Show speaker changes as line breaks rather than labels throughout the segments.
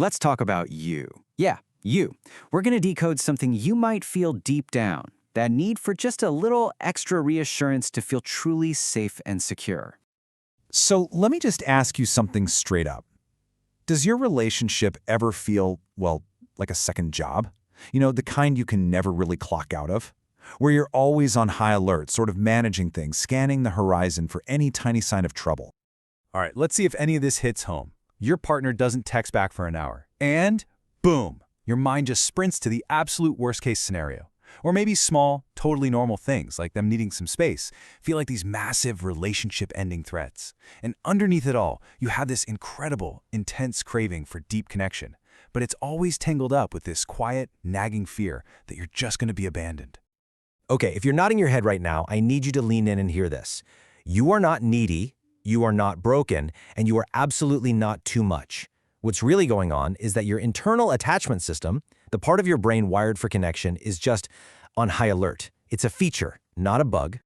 Let's talk about you. Yeah, you. We're going to decode something you might feel deep down, that need for just a little extra reassurance to feel truly safe and secure.
So let me just ask you something straight up. Does your relationship ever feel, well, like a second job? You know, the kind you can never really clock out of? Where you're always on high alert, sort of managing things, scanning the horizon for any tiny sign of trouble.
All right, let's see if any of this hits home. Your partner doesn't text back for an hour, and boom, your mind just sprints to the absolute worst-case scenario. Or maybe small, totally normal things, like them needing some space, feel like these massive relationship-ending threats. And underneath it all, you have this incredible, intense craving for deep connection. But it's always tangled up with this quiet, nagging fear that you're just going to be abandoned.
Okay, if you're nodding your head right now, I need you to lean in and hear this. You are not needy, you are not broken, and you are absolutely not too much. What's really going on is that your internal attachment system, the part of your brain wired for connection, is just on high alert. It's a feature, not a bug.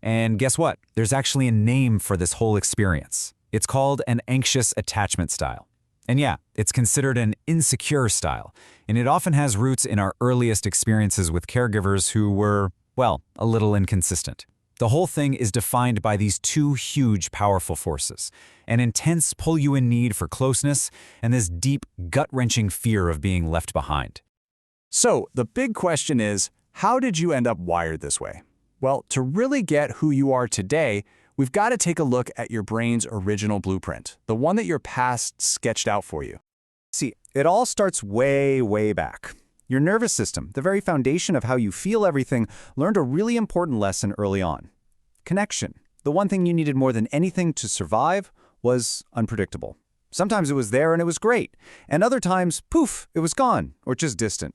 And guess what? There's actually a name for this whole experience. It's called an anxious attachment style. And yeah, it's considered an insecure style, and it often has roots in our earliest experiences with caregivers who were, well, a little inconsistent. The whole thing is defined by these two huge, powerful forces: an intense pull-you-in need for closeness and this deep, gut-wrenching fear of being left behind.
So, the big question is, how did you end up wired this way? Well, to really get who you are today, we've got to take a look at your brain's original blueprint, the one that your past sketched out for you. See, it all starts way, way back. Your nervous system, the very foundation of how you feel everything, learned a really important lesson early on. Connection. The one thing you needed more than anything to survive was unpredictable. Sometimes it was there and it was great, and other times, poof, it was gone, or just distant.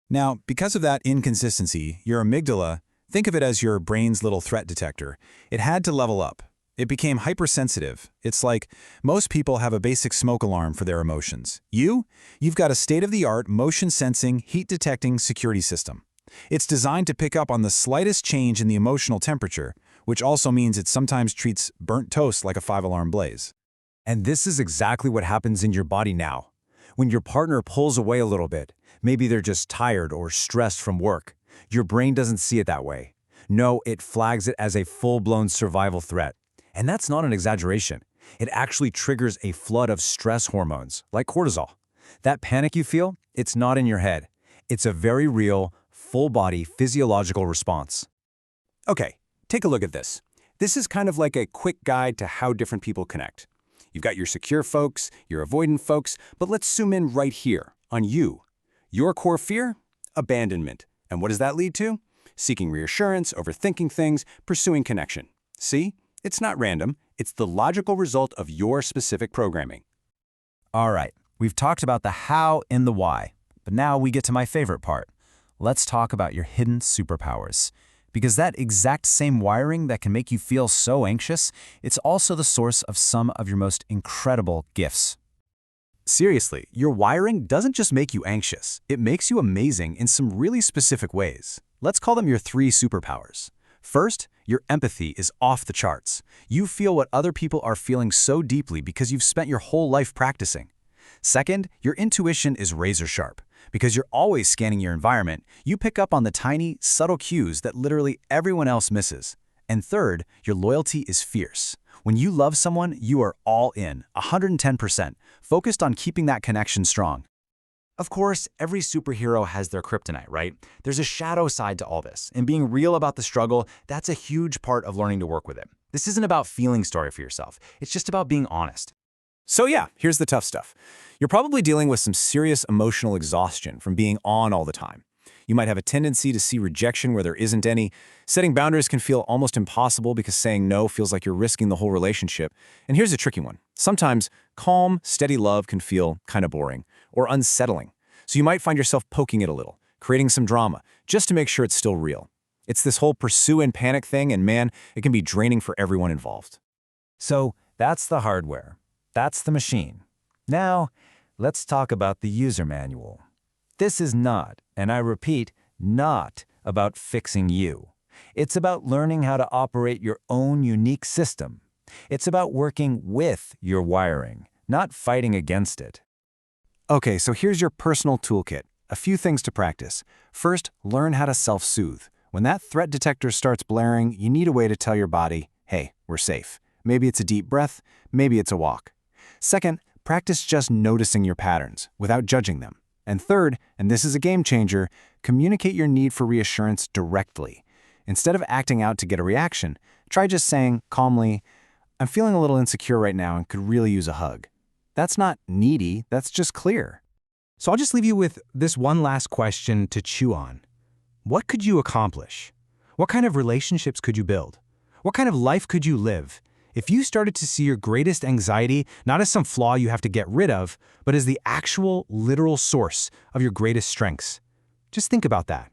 Now, because of that inconsistency, your amygdala, think of it as your brain's little threat detector, it had to level up. It became hypersensitive. It's like most people have a basic smoke alarm for their emotions. You've got a state-of-the-art motion-sensing, heat-detecting security system. It's designed to pick up on the slightest change in the emotional temperature, which also means it sometimes treats burnt toast like a 5-alarm blaze.
And this is exactly what happens in your body now. When your partner pulls away a little bit, maybe they're just tired or stressed from work, your brain doesn't see it that way. No, it flags it as a full-blown survival threat. And that's not an exaggeration. It actually triggers a flood of stress hormones, like cortisol. That panic you feel, it's not in your head. It's a very real, full-body physiological response.
Okay, take a look at this. This is kind of like a quick guide to how different people connect. You've got your secure folks, your avoidant folks, but let's zoom in right here, on you. Your core fear? Abandonment. And what does that lead to? Seeking reassurance, overthinking things, pursuing connection. See? It's not random. It's the logical result of your specific programming.
All right, we've talked about the how and the why, but now we get to my favorite part. Let's talk about your hidden superpowers. Because that exact same wiring that can make you feel so anxious, it's also the source of some of your most incredible gifts.
Seriously, your wiring doesn't just make you anxious. It makes you amazing in some really specific ways. Let's call them your 3 superpowers. First, your empathy is off the charts. You feel what other people are feeling so deeply because you've spent your whole life practicing. Second, your intuition is razor sharp. Because you're always scanning your environment, you pick up on the tiny, subtle cues that literally everyone else misses. And third, your loyalty is fierce. When you love someone, you are all in, 110%, focused on keeping that connection strong.
Of course, every superhero has their kryptonite, right? There's a shadow side to all this, and being real about the struggle, that's a huge part of learning to work with it. This isn't about feeling sorry for yourself. It's just about being honest.
So yeah, here's the tough stuff. You're probably dealing with some serious emotional exhaustion from being on all the time. You might have a tendency to see rejection where there isn't any. Setting boundaries can feel almost impossible because saying no feels like you're risking the whole relationship. And here's a tricky one. Sometimes calm, steady love can feel kind of boring or unsettling. So you might find yourself poking it a little, creating some drama, just to make sure it's still real. It's this whole pursue and panic thing, and man, it can be draining for everyone involved.
So that's the hardware. That's the machine. Now, let's talk about the user manual. This is not, and I repeat, not about fixing you. It's about learning how to operate your own unique system. It's about working with your wiring, not fighting against it.
Okay, so here's your personal toolkit. A few things to practice. First, learn how to self-soothe. When that threat detector starts blaring, you need a way to tell your body, hey, we're safe. Maybe it's a deep breath, maybe it's a walk. Second, practice just noticing your patterns without judging them. And third, and this is a game changer, communicate your need for reassurance directly. Instead of acting out to get a reaction, try just saying calmly, I'm feeling a little insecure right now and could really use a hug. That's not needy, that's just clear.
So I'll just leave you with this one last question to chew on. What could you accomplish? What kind of relationships could you build? What kind of life could you live if you started to see your greatest anxiety not as some flaw you have to get rid of, but as the actual, literal source of your greatest strengths? Just think about that.